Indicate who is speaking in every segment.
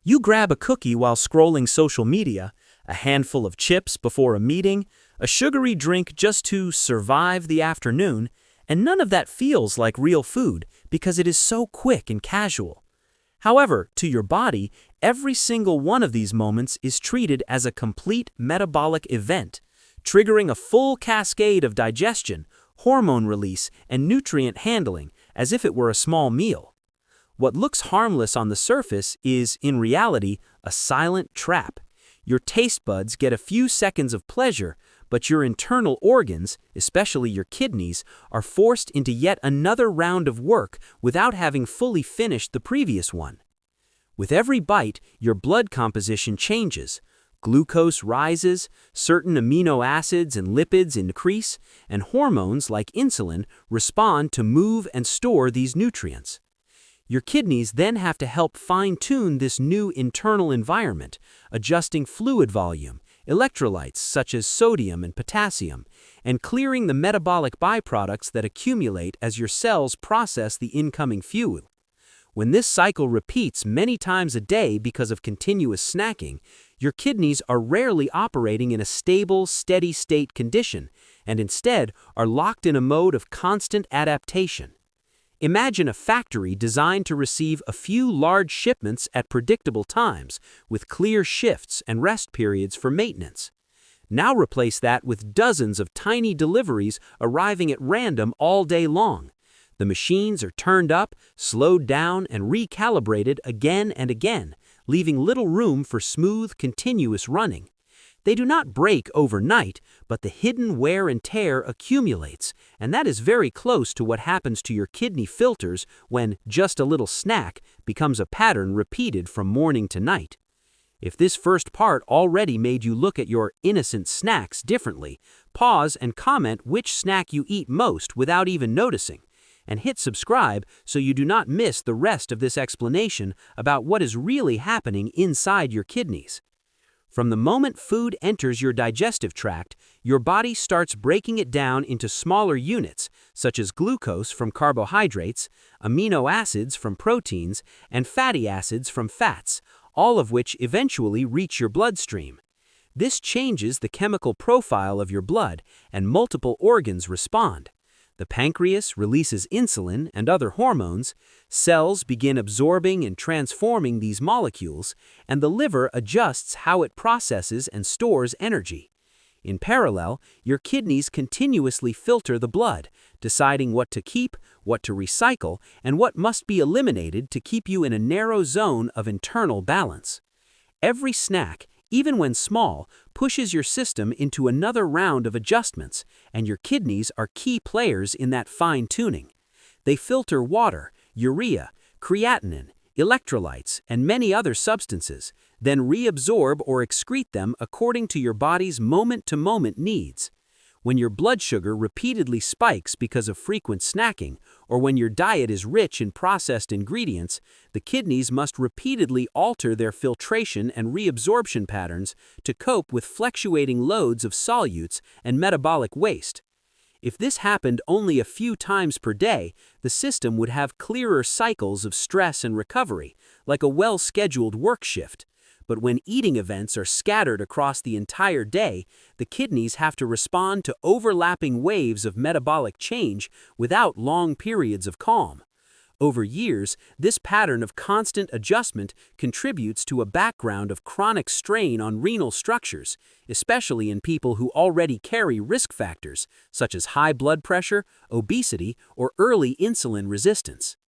Speaker 1: You grab a cookie while scrolling social media, a handful of chips before a meeting, a sugary drink just to survive the afternoon, and none of that feels like real food because it is so quick and casual. However, to your body, every single one of these moments is treated as a complete metabolic event, triggering a full cascade of digestion, hormone release, and nutrient handling as if it were a small meal. What looks harmless on the surface is, in reality, a silent trap. Your taste buds get a few seconds of pleasure, but your internal organs, especially your kidneys, are forced into yet another round of work without having fully finished the previous one. With every bite, your blood composition changes. Glucose rises, certain amino acids and lipids increase, and hormones like insulin respond to move and store these nutrients. Your kidneys then have to help fine-tune this new internal environment, adjusting fluid volume, electrolytes such as sodium and potassium, and clearing the metabolic byproducts that accumulate as your cells process the incoming fuel. When this cycle repeats many times a day because of continuous snacking, your kidneys are rarely operating in a stable, steady-state condition, and instead are locked in a mode of constant adaptation. Imagine a factory designed to receive a few large shipments at predictable times, with clear shifts and rest periods for maintenance. Now replace that with dozens of tiny deliveries arriving at random all day long. The machines are turned up, slowed down, and recalibrated again and again, leaving little room for smooth, continuous running. They do not break overnight, but the hidden wear and tear accumulates, and that is very close to what happens to your kidney filters when just a little snack becomes a pattern repeated from morning to night. If this first part already made you look at your innocent snacks differently, pause and comment which snack you eat most without even noticing, and hit subscribe so you do not miss the rest of this explanation about what is really happening inside your kidneys. From the moment food enters your digestive tract, your body starts breaking it down into smaller units, such as glucose from carbohydrates, amino acids from proteins, and fatty acids from fats, all of which eventually reach your bloodstream. This changes the chemical profile of your blood, and multiple organs respond. The pancreas releases insulin and other hormones, cells begin absorbing and transforming these molecules, and the liver adjusts how it processes and stores energy. In parallel, your kidneys continuously filter the blood, deciding what to keep, what to recycle, and what must be eliminated to keep you in a narrow zone of internal balance. Every snack, even when small, pushes your system into another round of adjustments, and your kidneys are key players in that fine-tuning. They filter water, urea, creatinine, electrolytes, and many other substances, then reabsorb or excrete them according to your body's moment-to-moment needs. When your blood sugar repeatedly spikes because of frequent snacking, or when your diet is rich in processed ingredients, the kidneys must repeatedly alter their filtration and reabsorption patterns to cope with fluctuating loads of solutes and metabolic waste. If this happened only a few times per day, the system would have clearer cycles of stress and recovery, like a well-scheduled work shift. But when eating events are scattered across the entire day, the kidneys have to respond to overlapping waves of metabolic change without long periods of calm. Over years, this pattern of constant adjustment contributes to a background of chronic strain on renal structures, especially in people who already carry risk factors, such as high blood pressure, obesity, or early insulin resistance.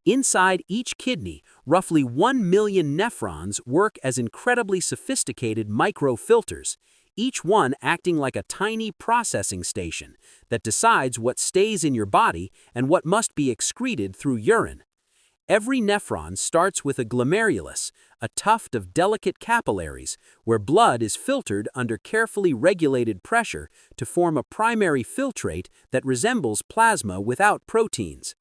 Speaker 1: Inside each kidney, roughly 1 million nephrons work as incredibly sophisticated microfilters, each one acting like a tiny processing station that decides what stays in your body and what must be excreted through urine. Every nephron starts with a glomerulus, a tuft of delicate capillaries, where blood is filtered under carefully regulated pressure to form a primary filtrate that resembles plasma without proteins.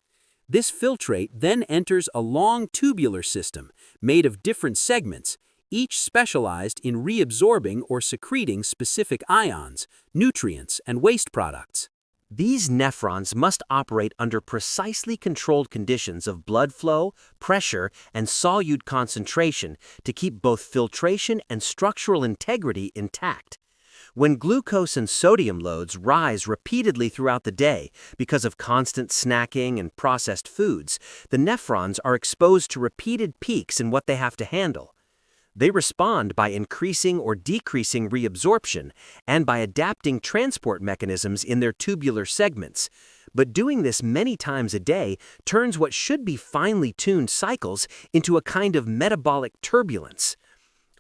Speaker 1: This filtrate then enters a long tubular system made of different segments, each specialized in reabsorbing or secreting specific ions, nutrients, and waste products.
Speaker 2: These nephrons must operate under precisely controlled conditions of blood flow, pressure, and solute concentration to keep both filtration and structural integrity intact. When glucose and sodium loads rise repeatedly throughout the day because of constant snacking and processed foods, the nephrons are exposed to repeated peaks in what they have to handle. They respond by increasing or decreasing reabsorption and by adapting transport mechanisms in their tubular segments. But doing this many times a day turns what should be finely tuned cycles into a kind of metabolic turbulence.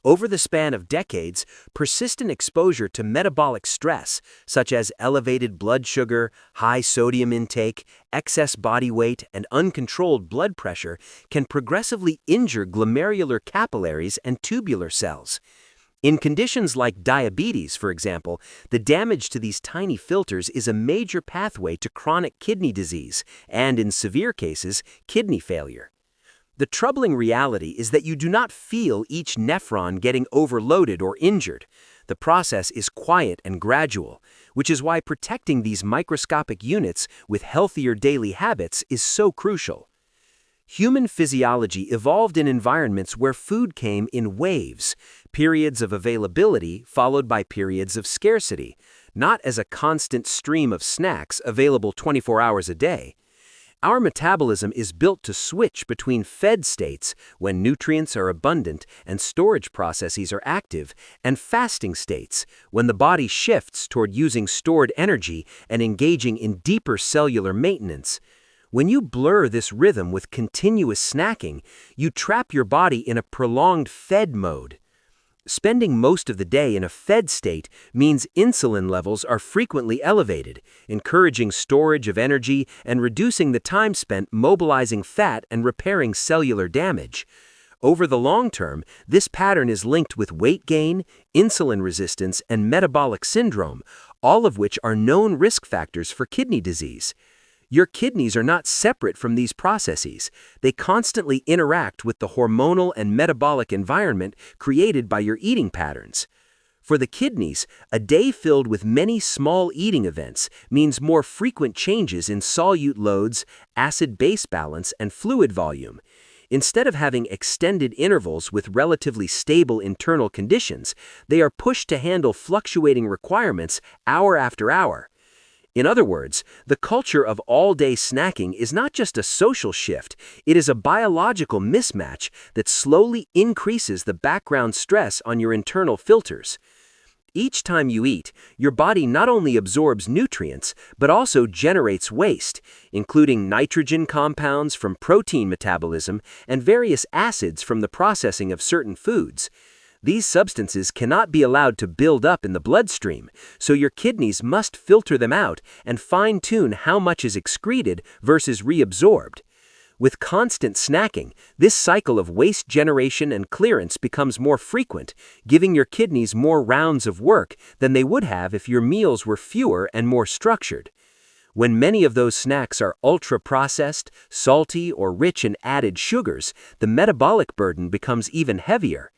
Speaker 2: Over the span of decades, persistent exposure to metabolic stress, such as elevated blood sugar, high sodium intake, excess body weight, and uncontrolled blood pressure, can progressively injure glomerular capillaries and tubular cells. In conditions like diabetes, for example, the damage to these tiny filters is a major pathway to chronic kidney disease and, in severe cases, kidney failure. The troubling reality is that you do not feel each nephron getting overloaded or injured. The process is quiet and gradual, which is why protecting these microscopic units with healthier daily habits is so crucial. Human physiology evolved in environments where food came in waves, periods of availability followed by periods of scarcity, not as a constant stream of snacks available 24 hours a day. Our metabolism is built to switch between fed states, when nutrients are abundant and storage processes are active, and fasting states, when the body shifts toward using stored energy and engaging in deeper cellular maintenance. When you blur this rhythm with continuous snacking, you trap your body in a prolonged fed mode. Spending most of the day in a fed state means insulin levels are frequently elevated, encouraging storage of energy and reducing the time spent mobilizing fat and repairing cellular damage. Over the long term, this pattern is linked with weight gain, insulin resistance, and metabolic syndrome, all of which are known risk factors for kidney disease. Your kidneys are not separate from these processes. They constantly interact with the hormonal and metabolic environment created by your eating patterns. For the kidneys, a day filled with many small eating events means more frequent changes in solute loads, acid-base balance, and fluid volume. Instead of having extended intervals with relatively stable internal conditions, they are pushed to handle fluctuating requirements hour after hour. In other words, the culture of all-day snacking is not just a social shift, it is a biological mismatch that slowly increases the background stress on your internal filters. Each time you eat, your body not only absorbs nutrients, but also generates waste, including nitrogen compounds from protein metabolism and various acids from the processing of certain foods. These substances cannot be allowed to build up in the bloodstream, so your kidneys must filter them out and fine-tune how much is excreted versus reabsorbed. With constant snacking, this cycle of waste generation and clearance becomes more frequent, giving your kidneys more rounds of work than they would have if your meals were fewer and more structured. When many of those snacks are ultra-processed, salty, or rich in added sugars, the metabolic burden becomes even heavier.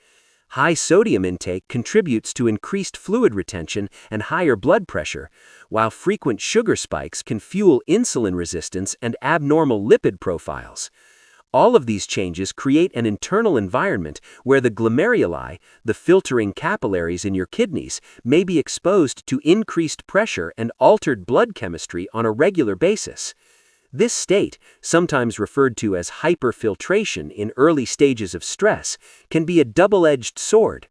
Speaker 2: High sodium intake contributes to increased fluid retention and higher blood pressure, while frequent sugar spikes can fuel insulin resistance and abnormal lipid profiles. All of these changes create an internal environment where the glomeruli, the filtering capillaries in your kidneys, may be exposed to increased pressure and altered blood chemistry on a regular basis. This state, sometimes referred to as hyperfiltration in early stages of stress, can be a double-edged sword.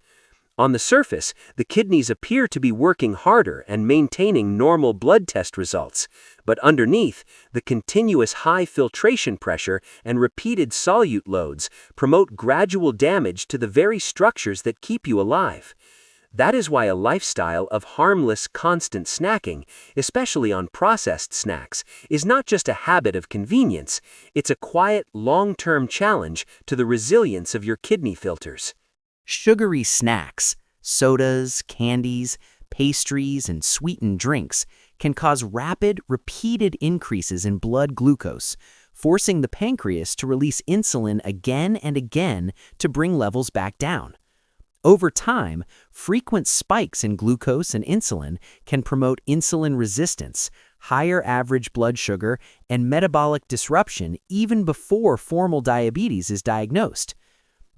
Speaker 2: On the surface, the kidneys appear to be working harder and maintaining normal blood test results, but underneath, the continuous high filtration pressure and repeated solute loads promote gradual damage to the very structures that keep you alive. That is why a lifestyle of harmless, constant snacking, especially on processed snacks, is not just a habit of convenience, it's a quiet, long-term challenge to the resilience of your kidney filters.
Speaker 1: Sugary snacks, sodas, candies, pastries, and sweetened drinks can cause rapid, repeated increases in blood glucose, forcing the pancreas to release insulin again and again to bring levels back down. Over time, frequent spikes in glucose and insulin can promote insulin resistance, higher average blood sugar, and metabolic disruption even before formal diabetes is diagnosed.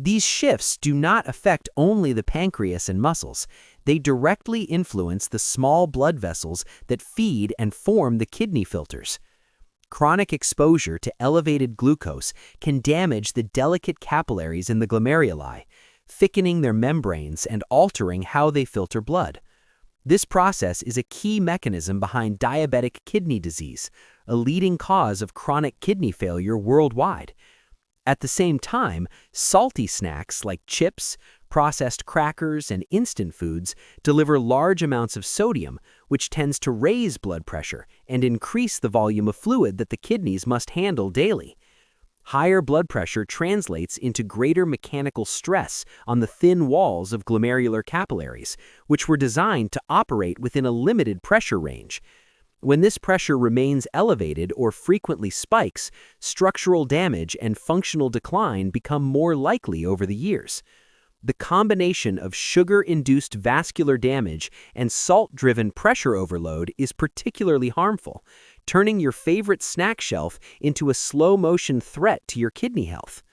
Speaker 1: These shifts do not affect only the pancreas and muscles. They directly influence the small blood vessels that feed and form the kidney filters. Chronic exposure to elevated glucose can damage the delicate capillaries in the glomeruli, thickening their membranes and altering how they filter blood. This process is a key mechanism behind diabetic kidney disease, a leading cause of chronic kidney failure worldwide. At the same time, salty snacks like chips, processed crackers, and instant foods deliver large amounts of sodium, which tends to raise blood pressure and increase the volume of fluid that the kidneys must handle daily. Higher blood pressure translates into greater mechanical stress on the thin walls of glomerular capillaries, which were designed to operate within a limited pressure range. When this pressure remains elevated or frequently spikes, structural damage and functional decline become more likely over the years. The combination of sugar-induced vascular damage and salt-driven pressure overload is particularly harmful, turning your favorite snack shelf into a slow-motion threat to your kidney health.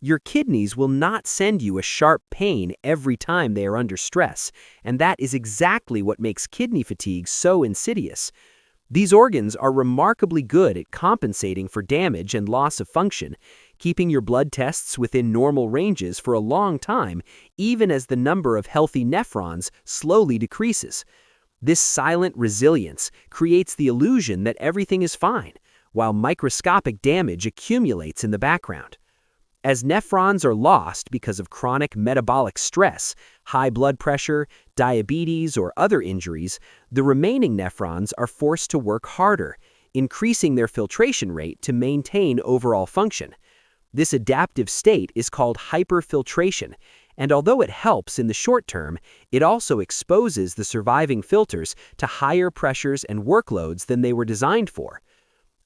Speaker 1: Your kidneys will not send you a sharp pain every time they are under stress, and that is exactly what makes kidney fatigue so insidious. These organs are remarkably good at compensating for damage and loss of function, keeping your blood tests within normal ranges for a long time, even as the number of healthy nephrons slowly decreases. This silent resilience creates the illusion that everything is fine, while microscopic damage accumulates in the background. As nephrons are lost because of chronic metabolic stress, high blood pressure, diabetes, or other injuries, the remaining nephrons are forced to work harder, increasing their filtration rate to maintain overall function. This adaptive state is called hyperfiltration, and although it helps in the short term, it also exposes the surviving filters to higher pressures and workloads than they were designed for.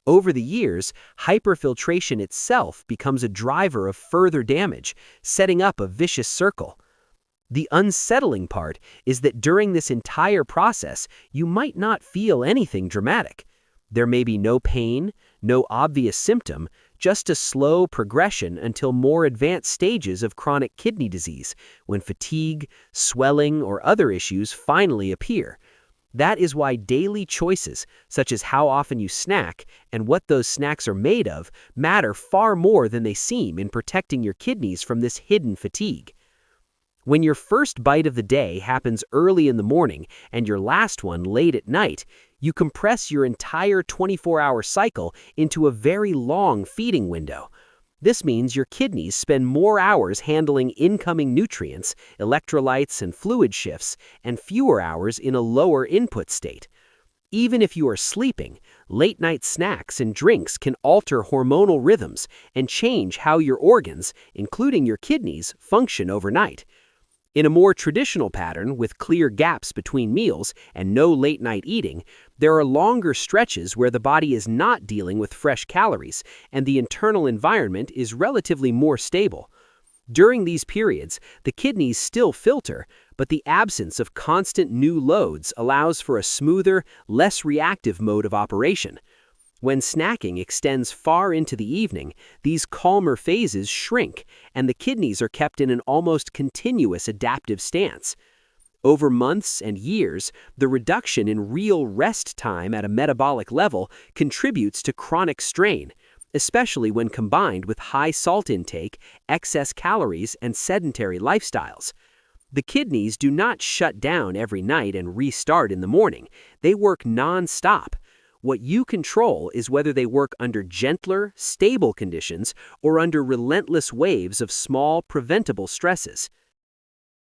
Speaker 1: Over the years, hyperfiltration itself becomes a driver of further damage, setting up a vicious circle. The unsettling part is that during this entire process, you might not feel anything dramatic. There may be no pain, no obvious symptom, just a slow progression until more advanced stages of chronic kidney disease, when fatigue, swelling, or other issues finally appear. That is why daily choices, such as how often you snack and what those snacks are made of, matter far more than they seem in protecting your kidneys from this hidden fatigue. When your first bite of the day happens early in the morning and your last one late at night, you compress your entire 24-hour cycle into a very long feeding window. This means your kidneys spend more hours handling incoming nutrients, electrolytes, and fluid shifts, and fewer hours in a lower input state. Even if you are sleeping, late-night snacks and drinks can alter hormonal rhythms and change how your organs, including your kidneys, function overnight. In a more traditional pattern, with clear gaps between meals and no late-night eating, there are longer stretches where the body is not dealing with fresh calories and the internal environment is relatively more stable. During these periods, the kidneys still filter, but the absence of constant new loads allows for a smoother, less reactive mode of operation. When snacking extends far into the evening, these calmer phases shrink, and the kidneys are kept in an almost continuous adaptive stance. Over months and years, the reduction in real rest time at a metabolic level contributes to chronic strain, especially when combined with high salt intake, excess calories, and sedentary lifestyles. The kidneys do not shut down every night and restart in the morning. They work non-stop. What you control is whether they work under gentler, stable conditions or under relentless waves of small, preventable stresses.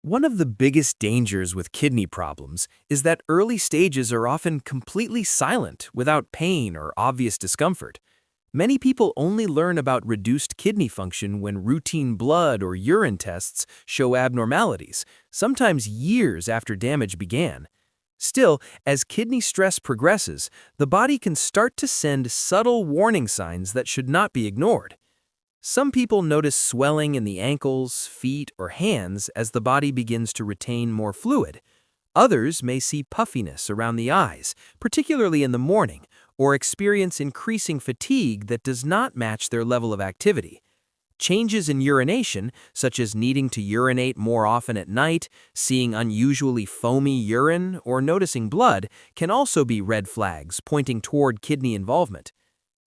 Speaker 3: One of the biggest dangers with kidney problems is that early stages are often completely silent without pain or obvious discomfort. Many people only learn about reduced kidney function when routine blood or urine tests show abnormalities, sometimes years after damage began. Still, as kidney stress progresses, the body can start to send subtle warning signs that should not be ignored. Some people notice swelling in the ankles, feet, or hands as the body begins to retain more fluid. Others may see puffiness around the eyes, particularly in the morning, or experience increasing fatigue that does not match their level of activity. Changes in urination, such as needing to urinate more often at night, seeing unusually foamy urine, or noticing blood, can also be red flags pointing toward kidney involvement.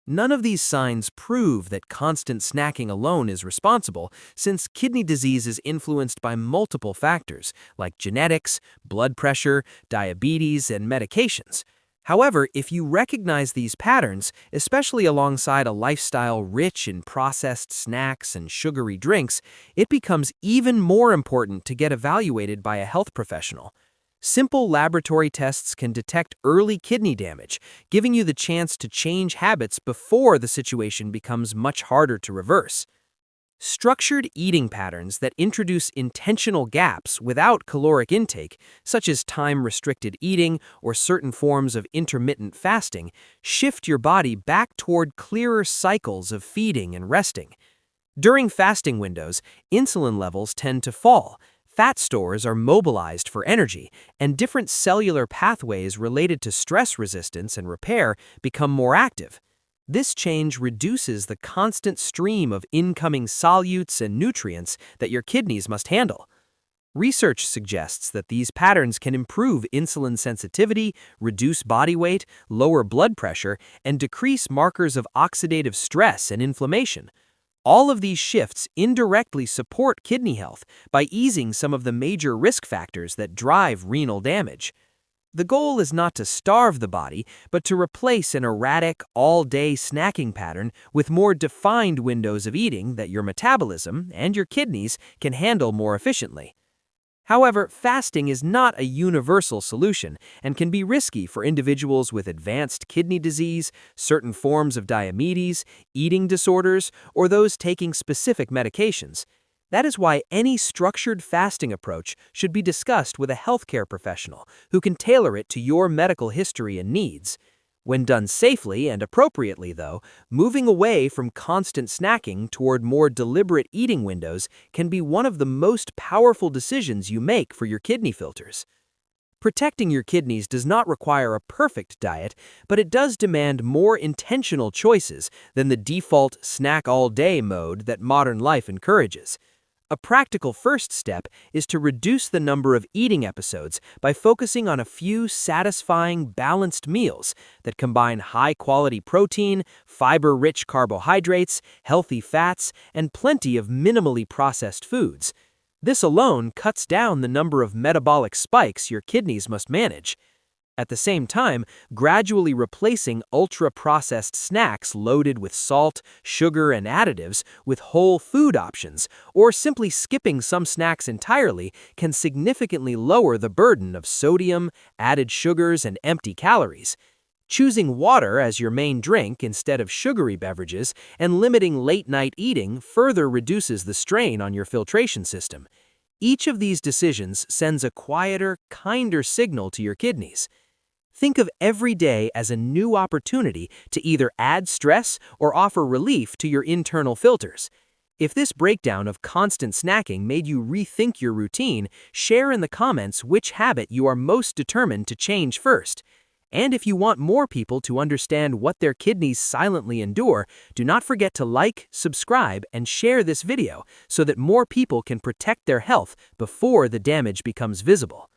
Speaker 3: None of these signs prove that constant snacking alone is responsible, since kidney disease is influenced by multiple factors like genetics, blood pressure, diabetes, and medications. However, if you recognize these patterns, especially alongside a lifestyle rich in processed snacks and sugary drinks, it becomes even more important to get evaluated by a health professional. Simple laboratory tests can detect early kidney damage, giving you the chance to change habits before the situation becomes much harder to reverse. Structured eating patterns that introduce intentional gaps without caloric intake, such as time-restricted eating or certain forms of intermittent fasting, shift your body back toward clearer cycles of feeding and resting. During fasting windows, insulin levels tend to fall. Fat stores are mobilized for energy, and different cellular pathways related to stress resistance and repair become more active. This change reduces the constant stream of incoming solutes and nutrients that your kidneys must handle. Research suggests that these patterns can improve insulin sensitivity, reduce body weight, lower blood pressure, and decrease markers of oxidative stress and inflammation. All of these shifts indirectly support kidney health by easing some of the major risk factors that drive renal damage. The goal is not to starve the body, but to replace an erratic, all-day snacking pattern with more defined windows of eating that your metabolism and your kidneys can handle more efficiently. However, fasting is not a universal solution and can be risky for individuals with advanced kidney disease, certain forms of diabetes, eating disorders, or those taking specific medications. That is why any structured fasting approach should be discussed with a healthcare professional who can tailor it to your medical history and needs. When done safely and appropriately, though, moving away from constant snacking toward more deliberate eating windows can be one of the most powerful decisions you make for your kidney filters. Protecting your kidneys does not require a perfect diet, but it does demand more intentional choices than the default snack-all-day mode that modern life encourages. A practical first step is to reduce the number of eating episodes by focusing on a few satisfying, balanced meals that combine high-quality protein, fiber-rich carbohydrates, healthy fats, and plenty of minimally processed foods. This alone cuts down the number of metabolic spikes your kidneys must manage. At the same time, gradually replacing ultra-processed snacks loaded with salt, sugar, and additives with whole food options, or simply skipping some snacks entirely, can significantly lower the burden of sodium, added sugars, and empty calories. Choosing water as your main drink instead of sugary beverages and limiting late-night eating further reduces the strain on your filtration system. Each of these decisions sends a quieter, kinder signal to your kidneys. Think of every day as a new opportunity to either add stress or offer relief to your internal filters. If this breakdown of constant snacking made you rethink your routine, share in the comments which habit you are most determined to change first. And if you want more people to understand what their kidneys silently endure, do not forget to like, subscribe, and share this video so that more people can protect their health before the damage becomes visible.